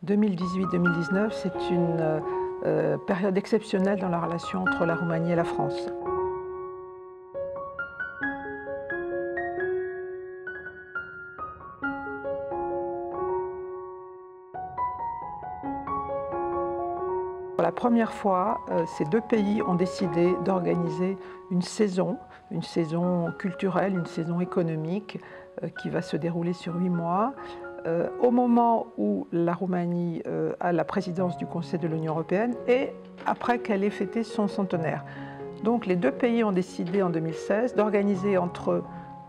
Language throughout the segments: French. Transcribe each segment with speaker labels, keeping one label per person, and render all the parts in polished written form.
Speaker 1: 2018-2019, c'est une période exceptionnelle dans la relation entre la Roumanie et la France. Pour la première fois, ces deux pays ont décidé d'organiser une saison culturelle, une saison économique qui va se dérouler sur 8 mois. Au moment où la Roumanie a la présidence du Conseil de l'Union européenne et après qu'elle ait fêté son centenaire. Donc les deux pays ont décidé en 2016 d'organiser entre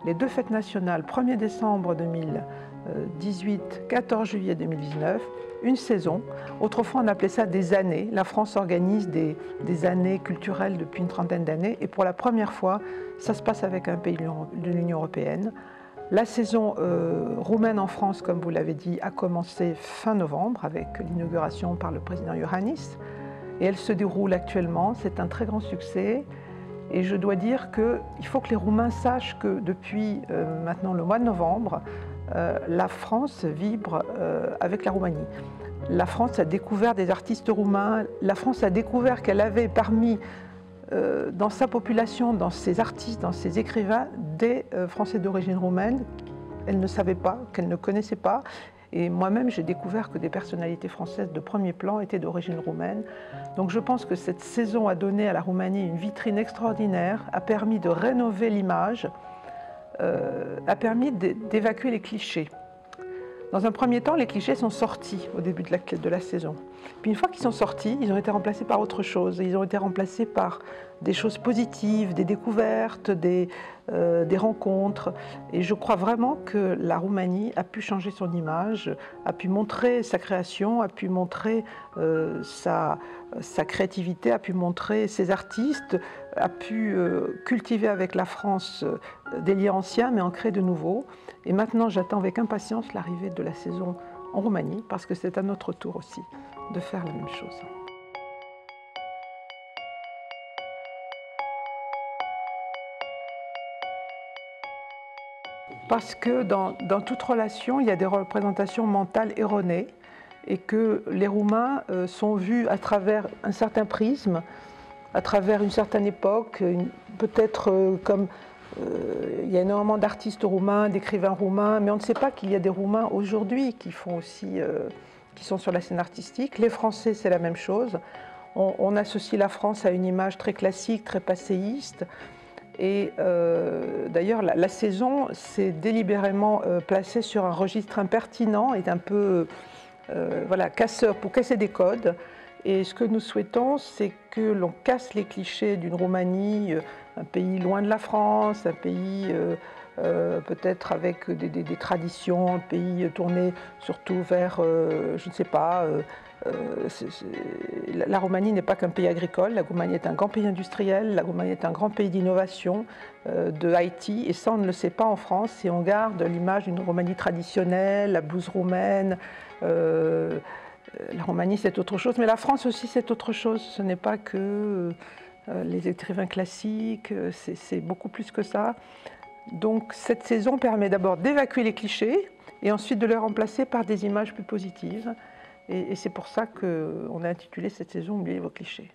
Speaker 1: les deux fêtes nationales, 1er décembre 2018, 14 juillet 2019, une saison. Autrefois, on appelait ça des années. La France organise des années culturelles depuis une trentaine d'années. Et pour la première fois, ça se passe avec un pays de l'Union européenne. La saison roumaine en France, comme vous l'avez dit, a commencé fin novembre avec l'inauguration par le président Iohannis. Et elle se déroule actuellement. C'est un très grand succès. Et je dois dire qu'il faut que les Roumains sachent que depuis maintenant le mois de novembre, la France vibre avec la Roumanie. La France a découvert des artistes roumains. La France a découvert qu'elle avait parmi, dans sa population, dans ses artistes, dans ses écrivains, des Français d'origine roumaine. Elle ne savait pas, qu'elle ne connaissait pas. Et moi-même, j'ai découvert que des personnalités françaises de premier plan étaient d'origine roumaine. Donc je pense que cette saison a donné à la Roumanie une vitrine extraordinaire, a permis de rénover l'image, a permis d'évacuer les clichés. Dans un premier temps, les clichés sont sortis au début de la saison. Puis une fois qu'ils sont sortis, ils ont été remplacés par autre chose. Ils ont été remplacés par des choses positives, des découvertes, des rencontres. Et je crois vraiment que la Roumanie a pu changer son image, a pu montrer sa création, a pu montrer sa créativité, a pu montrer ses artistes, a pu cultiver avec la France des liens anciens, mais en créer de nouveaux. Et maintenant, j'attends avec impatience l'arrivée de la saison en Roumanie, parce que c'est à notre tour aussi de faire la même chose. Parce que dans toute relation, il y a des représentations mentales erronées et que les Roumains sont vus à travers un certain prisme, à travers une certaine époque, peut-être comme il y a énormément d'artistes roumains, d'écrivains roumains, mais on ne sait pas qu'il y a des Roumains aujourd'hui qui font aussi, qui sont sur la scène artistique. Les Français, c'est la même chose. On associe la France à une image très classique, très passéiste. Et d'ailleurs, la saison s'est délibérément placée sur un registre impertinent et un peu voilà, casseur, pour casser des codes. Et ce que nous souhaitons, c'est que l'on casse les clichés d'une Roumanie, un pays loin de la France, un pays peut-être avec des traditions, un pays tourné surtout vers, je ne sais pas, la Roumanie n'est pas qu'un pays agricole, la Roumanie est un grand pays industriel, la Roumanie est un grand pays d'innovation, de IT, et ça on ne le sait pas en France, et on garde l'image d'une Roumanie traditionnelle, la blouse roumaine. La Roumanie, c'est autre chose, mais la France aussi, c'est autre chose. Ce n'est pas que les écrivains classiques, c'est beaucoup plus que ça. Donc cette saison permet d'abord d'évacuer les clichés et ensuite de les remplacer par des images plus positives. Et c'est pour ça qu'on a intitulé cette saison « Oubliez vos clichés ».